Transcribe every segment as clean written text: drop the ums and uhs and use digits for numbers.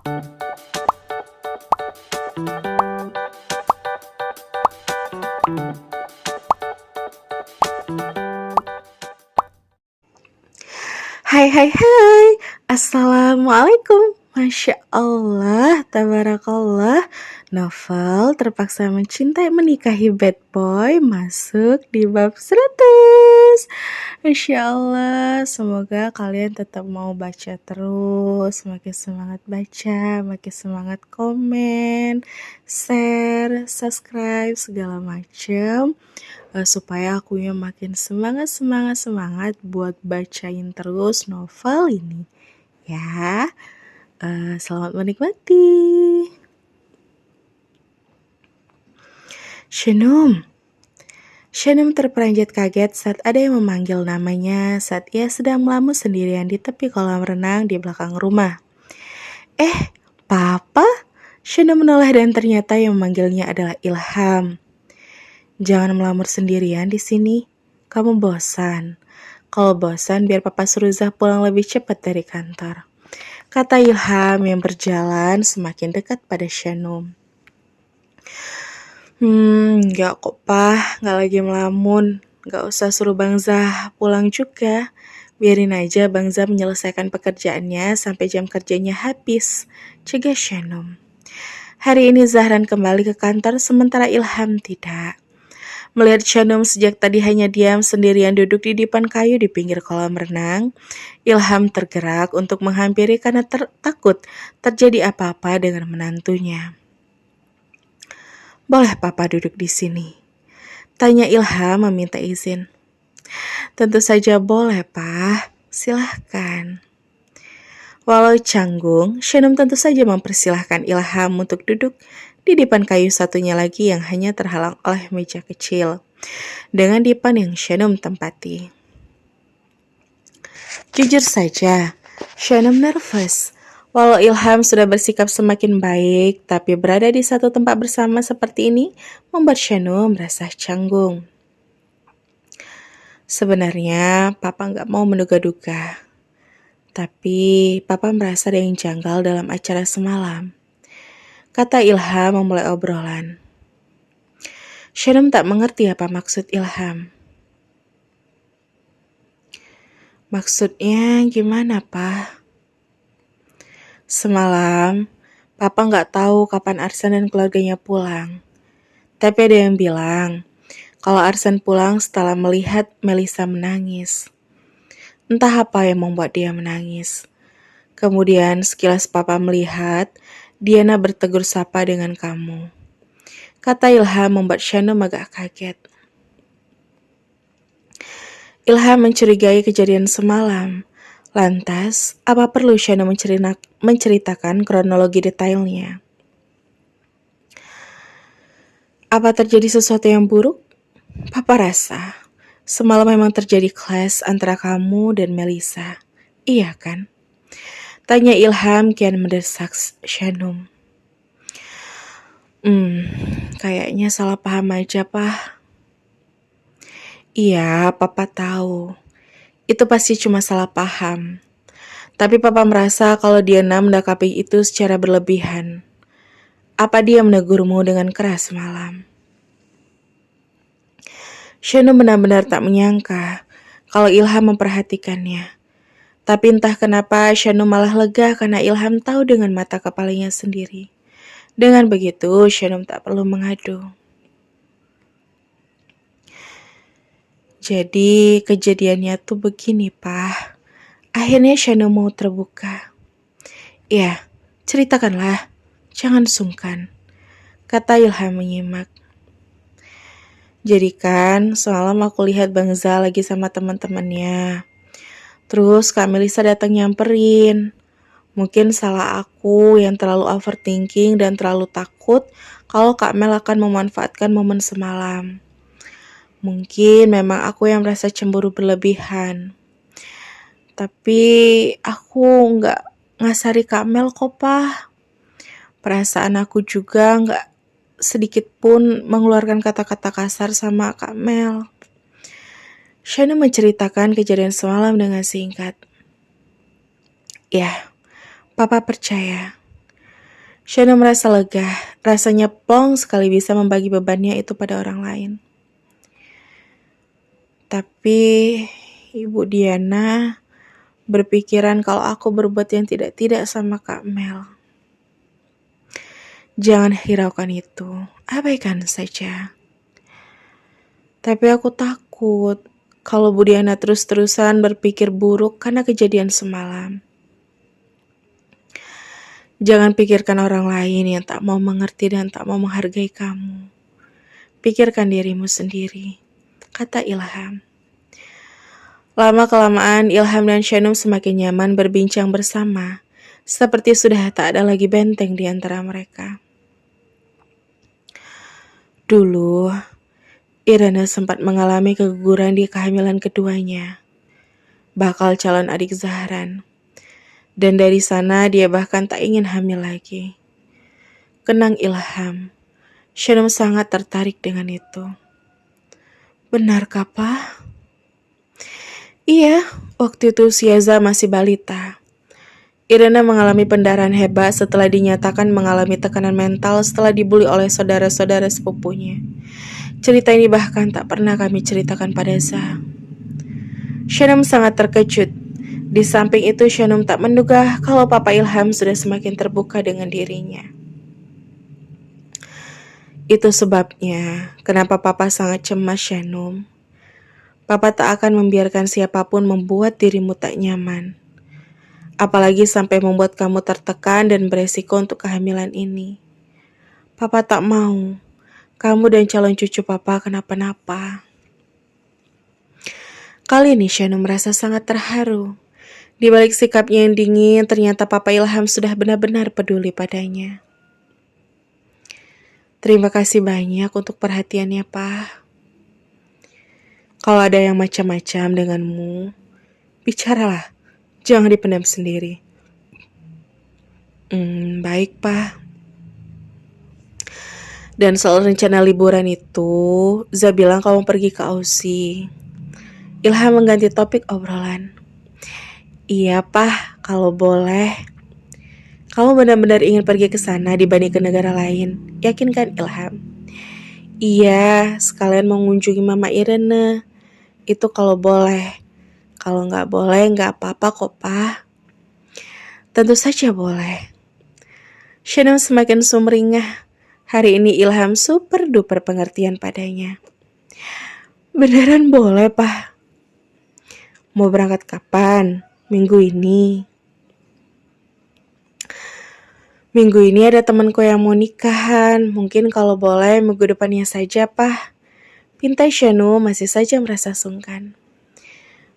Hai hai hai, Assalamualaikum. Masya Allah, tabarakallah. Novel terpaksa mencintai menikahi bad boy masuk di bab 100. Masya Allah, semoga kalian tetap mau baca terus. Makin semangat baca, makin semangat komen, share, subscribe, segala macam supaya akunya makin semangat buat bacain terus novel ini ya. Selamat menikmati. Shanum terperanjat kaget saat ada yang memanggil namanya saat ia sedang melamun sendirian di tepi kolam renang di belakang rumah. Papa? Shanum menoleh dan ternyata yang memanggilnya adalah Ilham. Jangan melamar sendirian di sini. Kamu bosan. Kalau bosan, biar Papa suruh Zah pulang lebih cepat dari kantor. Kata Ilham yang berjalan semakin dekat pada Shanum. Enggak kok, Pak. Enggak lagi melamun. Enggak usah suruh Bang Zah pulang juga. Biarin aja Bang Zah menyelesaikan pekerjaannya sampai jam kerjanya habis. Cegah Shanum. Hari ini Zahran kembali ke kantor sementara Ilham tidak. Melihat Shanum sejak tadi hanya diam sendirian duduk di depan kayu di pinggir kolam renang, Ilham tergerak untuk menghampiri karena takut terjadi apa-apa dengan menantunya. Boleh Papa duduk di sini? Tanya Ilham meminta izin. Tentu saja boleh, Pak. Silahkan. Walau canggung, Shanum tentu saja mempersilahkan Ilham untuk duduk di depan kayu satunya lagi yang hanya terhalang oleh meja kecil, dengan dipan yang Shanum tempati. Jujur saja, Shanum nervous. Walau Ilham sudah bersikap semakin baik, tapi berada di satu tempat bersama seperti ini membuat Shanum merasa canggung. Sebenarnya, Papa nggak mau menduga-duga. Tapi, Papa merasa ada yang janggal dalam acara semalam. Kata Ilham memulai obrolan. Shanum tak mengerti apa maksud Ilham. Maksudnya gimana, Pak? Semalam, Papa nggak tahu kapan Arsan dan keluarganya pulang. Tapi ada yang bilang, kalau Arsan pulang setelah melihat Melissa menangis. Entah apa yang membuat dia menangis. Kemudian sekilas Papa melihat, Diana bertegur sapa dengan kamu. Kata Ilham membuat Shanum agak kaget. Ilham mencurigai kejadian semalam. Lantas, apa perlu Shanum menceritakan kronologi detailnya? Apa terjadi sesuatu yang buruk? Papa rasa, semalam memang terjadi clash antara kamu dan Melissa. Iya kan? Tanya Ilham kian mendesak Shanum. Kayaknya salah paham aja, Pak. Iya, Papa tahu. Itu pasti cuma salah paham. Tapi Papa merasa kalau Diana mendakapi itu secara berlebihan. Apa dia menegurmu dengan keras malam? Shanum benar-benar tak menyangka kalau Ilham memperhatikannya. Tapi entah kenapa Shanum malah lega karena Ilham tahu dengan mata kepalanya sendiri. Dengan begitu, Shanum tak perlu mengadu. Jadi kejadiannya tuh begini, Pak. Akhirnya Shanum mau terbuka. Ya, ceritakanlah. Jangan sungkan. Kata Ilham menyimak. Jadi kan semalam aku lihat Bang Zal lagi sama teman-temannya. Terus Kak Melissa datang nyamperin. Mungkin salah aku yang terlalu overthinking dan terlalu takut kalau Kak Mel akan memanfaatkan momen semalam. Mungkin memang aku yang merasa cemburu berlebihan. Tapi aku nggak ngasari Kak Mel kok, Pak. Perasaan aku juga nggak sedikit pun mengeluarkan kata-kata kasar sama Kak Mel. Shanum menceritakan kejadian semalam dengan singkat. Ya, Papa percaya. Shana merasa lega, rasanya plong sekali bisa membagi bebannya itu pada orang lain. Tapi Ibu Diana berpikiran kalau aku berbuat yang tidak-tidak sama Kak Mel. Jangan hiraukan itu, abaikan saja. Tapi aku takut kalau Bu Diana terus-terusan berpikir buruk karena kejadian semalam. Jangan pikirkan orang lain yang tak mau mengerti dan tak mau menghargai kamu. Pikirkan dirimu sendiri, kata Ilham. Lama-kelamaan Ilham dan Shanum semakin nyaman berbincang bersama, seperti sudah tak ada lagi benteng di antara mereka. Dulu, Irena sempat mengalami keguguran di kehamilan keduanya, bakal calon adik Zahran. Dan dari sana dia bahkan tak ingin hamil lagi. Kenang Ilham, Shanum sangat tertarik dengan itu. Benarkah, Pak? Iya, waktu itu Siaza masih balita. Irena mengalami pendarahan hebat setelah dinyatakan mengalami tekanan mental setelah dibully oleh saudara-saudara sepupunya. Cerita ini bahkan tak pernah kami ceritakan pada Za. Shanum sangat terkejut. Di samping itu Shanum tak menduga kalau Papa Ilham sudah semakin terbuka dengan dirinya. Itu sebabnya kenapa Papa sangat cemas, Shanum. Papa tak akan membiarkan siapapun membuat dirimu tak nyaman. Apalagi sampai membuat kamu tertekan dan beresiko untuk kehamilan ini. Papa tak mau kamu dan calon cucu Papa kenapa-napa. Kali ini Shanum merasa sangat terharu. Di balik sikapnya yang dingin, ternyata Papa Ilham sudah benar-benar peduli padanya. Terima kasih banyak untuk perhatiannya, Pak. Kalau ada yang macam-macam denganmu, bicaralah. Jangan dipendam sendiri. Baik, Pak. Dan soal rencana liburan itu, Za bilang kamu pergi ke Aussie. Ilham mengganti topik obrolan. Iya, Pak, kalau boleh. Kamu benar-benar ingin pergi ke sana dibanding ke negara lain, yakin kan Ilham? Iya, sekalian mengunjungi Mama Irene. Itu kalau boleh. Kalau nggak boleh, nggak apa-apa kok, Pak. Tentu saja boleh. Shanum semakin sumringah. Hari ini Ilham super duper pengertian padanya. Beneran boleh, Pak? Mau berangkat kapan? Minggu ini. Minggu ini ada temanku yang mau nikahan. Mungkin kalau boleh minggu depannya saja, Pak. Pintai Shanum masih saja merasa sungkan.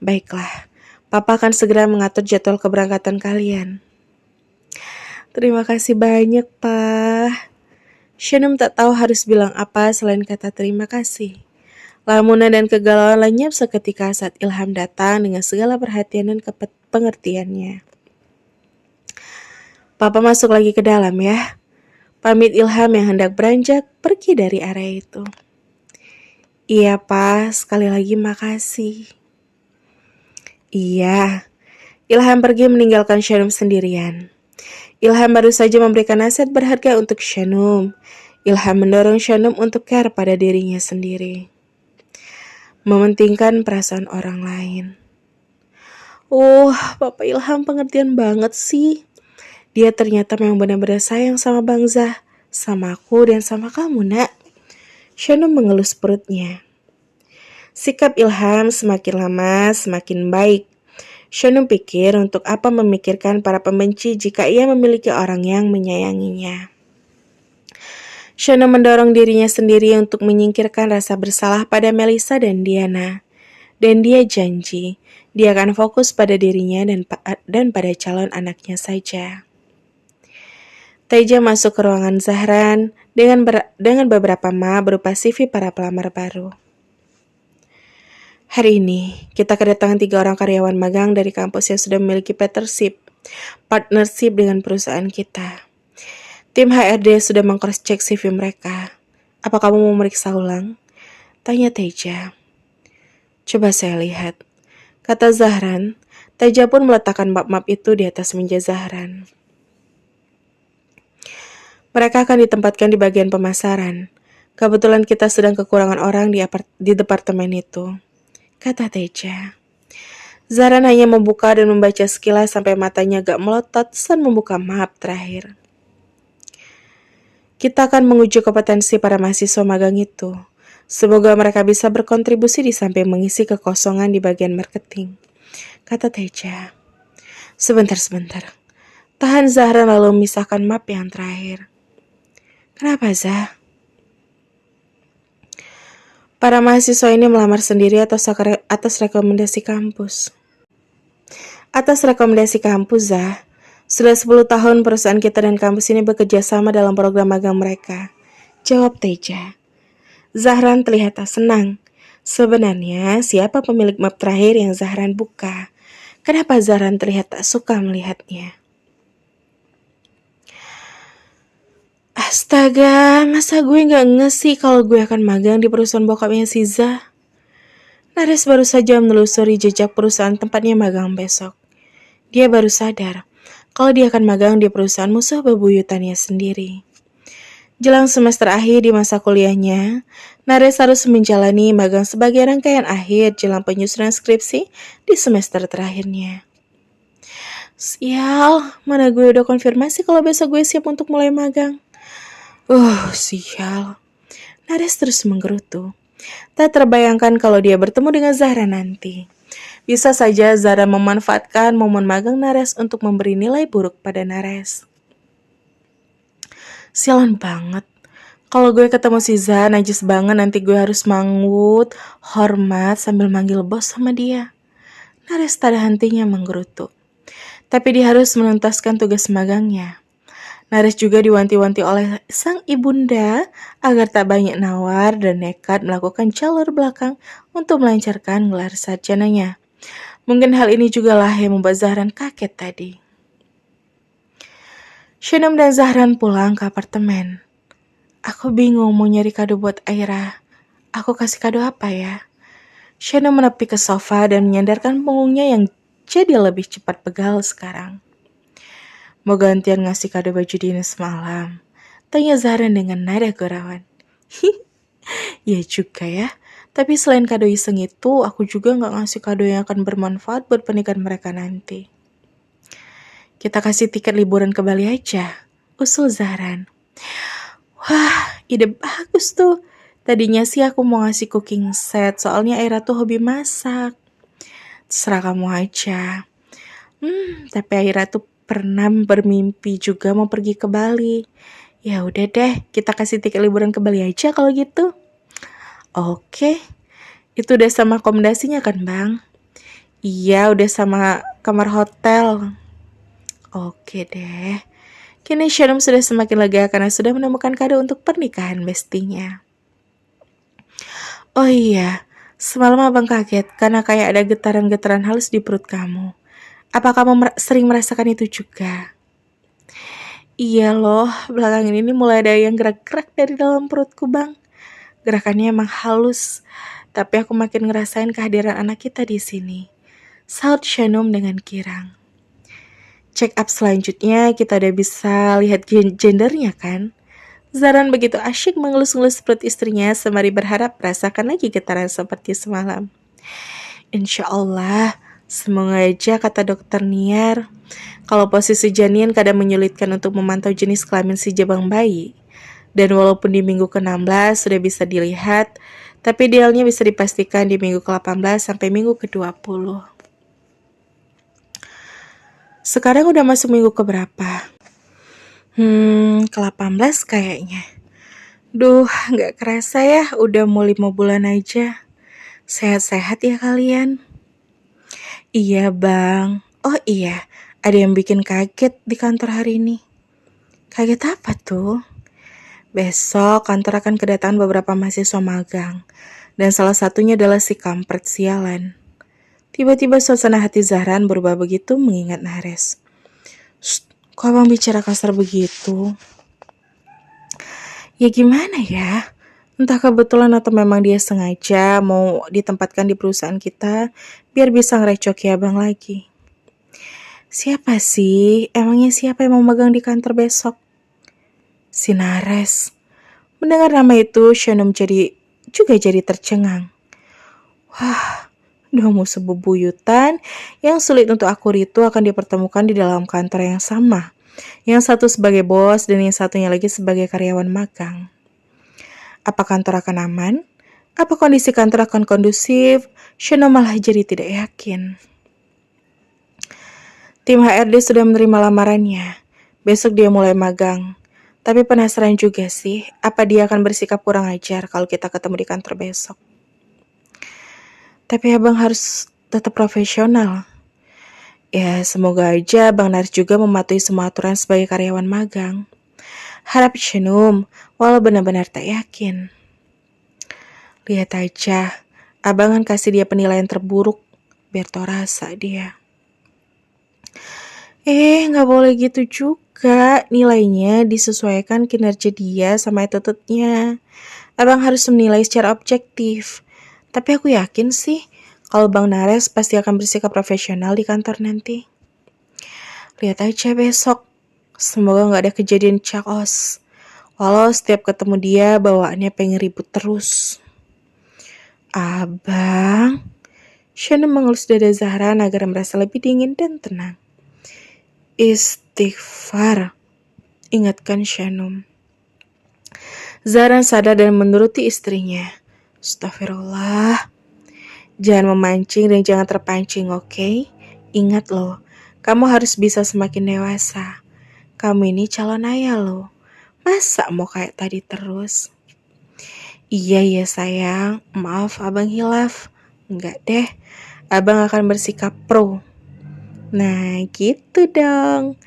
Baiklah, Papa akan segera mengatur jadwal keberangkatan kalian. Terima kasih banyak, Pak. Shanum tak tahu harus bilang apa selain kata terima kasih. Lamunan dan kegalauan lenyap seketika saat Ilham datang dengan segala perhatian dan pengertiannya. Papa masuk lagi ke dalam ya. Pamit Ilham yang hendak beranjak pergi dari area itu. Iya, Pak. Sekali lagi makasih. Iya. Ilham pergi meninggalkan Shanum sendirian. Ilham baru saja memberikan nasihat berharga untuk Shanum. Ilham mendorong Shanum untuk care pada dirinya sendiri. Mementingkan perasaan orang lain. Papa Ilham pengertian banget sih. Dia ternyata memang benar-benar sayang sama Bang Zah, sama aku dan sama kamu, Nak. Shanum mengelus perutnya. Sikap Ilham semakin lama semakin baik. Shanum pikir untuk apa memikirkan para pembenci jika ia memiliki orang yang menyayanginya. Shanum mendorong dirinya sendiri untuk menyingkirkan rasa bersalah pada Melissa dan Diana. Dan dia janji, dia akan fokus pada dirinya dan pada calon anaknya saja. Teja masuk ke ruangan Zahran dengan beberapa map berupa CV para pelamar baru. Hari ini, kita kedatangan 3 orang karyawan magang dari kampus yang sudah memiliki partnership dengan perusahaan kita. Tim HRD sudah meng-cross-check CV mereka. Apa kamu mau meriksa ulang? Tanya Teja. Coba saya lihat. Kata Zahran. Teja pun meletakkan map-map itu di atas meja Zahran. Mereka akan ditempatkan di bagian pemasaran. Kebetulan kita sedang kekurangan orang di departemen itu, kata Teja. Zahran hanya membuka dan membaca sekilas sampai matanya gak melotot saat membuka map terakhir. Kita akan menguji kompetensi para mahasiswa magang itu. Semoga mereka bisa berkontribusi di samping mengisi kekosongan di bagian marketing, kata Teja. Sebentar. Tahan Zahran lalu memisahkan map yang terakhir. Kenapa, Zah? Para mahasiswa ini melamar sendiri atas rekomendasi kampus. Atas rekomendasi kampus, Zah. Sudah 10 tahun perusahaan kita dan kampus ini bekerja sama dalam program magang mereka, jawab Teja. Zahran terlihat tak senang. Sebenarnya, siapa pemilik map terakhir yang Zahran buka? Kenapa Zahran terlihat tak suka melihatnya? Astaga, masa gue gak nge kalau gue akan magang di perusahaan bokapnya si Zah? Nares baru saja menelusuri jejak perusahaan tempatnya magang besok. Dia baru sadar kalau dia akan magang di perusahaan musuh bebuyutannya sendiri. Jelang semester akhir di masa kuliahnya, Nares harus menjalani magang sebagai rangkaian akhir jelang penyusunan skripsi di semester terakhirnya. Sial, mana gue udah konfirmasi kalau besok gue siap untuk mulai magang. Sial. Nares terus menggerutu. Tak terbayangkan kalau dia bertemu dengan Zahra nanti. Bisa saja Zahra memanfaatkan momen magang Nares untuk memberi nilai buruk pada Nares. Sialan banget. Kalau gue ketemu si Zah, najis banget nanti gue harus mangut, hormat sambil manggil bos sama dia. Nares tak ada hentinya menggerutu. Tapi dia harus menuntaskan tugas magangnya. Nares juga diwanti-wanti oleh sang ibunda agar tak banyak nawar dan nekat melakukan jalur belakang untuk melancarkan gelar sarjananya. Mungkin hal ini juga lah yang membuat Zahran kaget tadi. Shanum dan Zahran pulang ke apartemen. Aku bingung mau nyari kado buat Aira. Aku kasih kado apa ya? Shanum menepi ke sofa dan menyandarkan punggungnya yang jadi lebih cepat pegal sekarang. Mau gantian ngasih kado baju dinas semalam? Tanya Zahran dengan nada gurauan. Ya juga ya. Tapi selain kado iseng itu, aku juga gak ngasih kado yang akan bermanfaat buat pernikahan mereka nanti. Kita kasih tiket liburan ke Bali aja, usul Zahran. Wah, ide bagus tuh. Tadinya sih aku mau ngasih cooking set, soalnya Aira tuh hobi masak. Terserah kamu aja. Tapi Aira tuh pernah bermimpi juga mau pergi ke Bali. Ya udah deh, kita kasih tiket liburan ke Bali aja kalau gitu. Oke, itu udah sama akomodasinya kan Bang? Iya, udah sama kamar hotel. Oke deh. Kini Shanum sudah semakin lega karena sudah menemukan kado untuk pernikahan bestinya. Oh iya, semalam abang kaget karena kayak ada getaran-getaran halus di perut kamu. Apa kamu sering merasakan itu juga? Iya loh, belakangan ini mulai ada yang gerak-gerak dari dalam perutku bang. Gerakannya emang halus, tapi aku makin ngerasain kehadiran anak kita di sini. Saut Shanum dengan girang. Check up selanjutnya kita udah bisa lihat gendernya kan? Zahran begitu asyik mengelus-ngelus perut istrinya sembari berharap merasakan lagi getaran seperti semalam. Insya Allah, semoga aja kata dokter Niar, kalau posisi janin kadang menyulitkan untuk memantau jenis kelamin si jabang bayi. Dan walaupun di minggu ke-16 sudah bisa dilihat, tapi idealnya bisa dipastikan di minggu ke-18 sampai minggu ke-20. Sekarang udah masuk minggu ke-berapa? Ke-18 kayaknya. Duh, gak kerasa ya, udah mau 5 bulan aja. Sehat-sehat ya kalian? Iya bang. Oh iya, ada yang bikin kaget di kantor hari ini. Kaget apa tuh? Besok kantor akan kedatangan beberapa mahasiswa magang. Dan salah satunya adalah si kampret sialan. Tiba-tiba suasana hati Zahran berubah begitu mengingat Nares. Kok abang bicara kasar begitu? Ya gimana ya? Entah kebetulan atau memang dia sengaja mau ditempatkan di perusahaan kita biar bisa ngerecoki abang lagi. Siapa sih? Emangnya siapa yang mau magang di kantor besok? Si Nares. Mendengar nama itu, Shanum juga jadi tercengang. Wah, dua musuh bebuyutan yang sulit untuk akur itu akan dipertemukan di dalam kantor yang sama. Yang satu sebagai bos dan yang satunya lagi sebagai karyawan magang. Apa kantor akan aman? Apa kondisi kantor akan kondusif? Shanum malah jadi tidak yakin. Tim HRD sudah menerima lamarannya. Besok dia mulai magang. Tapi penasaran juga sih, apa dia akan bersikap kurang ajar kalau kita ketemu di kantor besok. Tapi abang harus tetap profesional. Ya, semoga aja Bang Naris juga mematuhi semua aturan sebagai karyawan magang. Harap Shanum, walau benar-benar tak yakin. Lihat aja, abang kan kasih dia penilaian terburuk, biar tau rasa dia. Nggak boleh gitu juga. Nilainya disesuaikan kinerja dia sama attitude-nya. Abang harus menilai secara objektif. Tapi aku yakin sih, kalau Bang Nares pasti akan bersikap profesional di kantor nanti. Lihat aja besok. Semoga nggak ada kejadian chaos. Walau setiap ketemu dia bawaannya pengen ribut terus. Abang, Shanum mengelus dada Zahran agar merasa lebih dingin dan tenang. Istighfar, ingatkan Shanum. Zahran sadar dan menuruti istrinya. Astagfirullah. Jangan memancing dan jangan terpancing, oke? Ingat loh, kamu harus bisa semakin dewasa. Kamu ini calon ayah loh. Masa mau kayak tadi terus? Iya ya sayang, maaf abang hilaf. Enggak deh, abang akan bersikap pro. Nah gitu dong.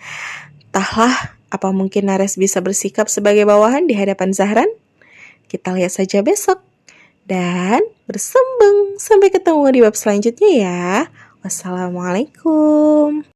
Entahlah, apa mungkin Nares bisa bersikap sebagai bawahan di hadapan Zahran? Kita lihat saja besok. Dan bersembang. Sampai ketemu di bab selanjutnya ya. Wassalamualaikum.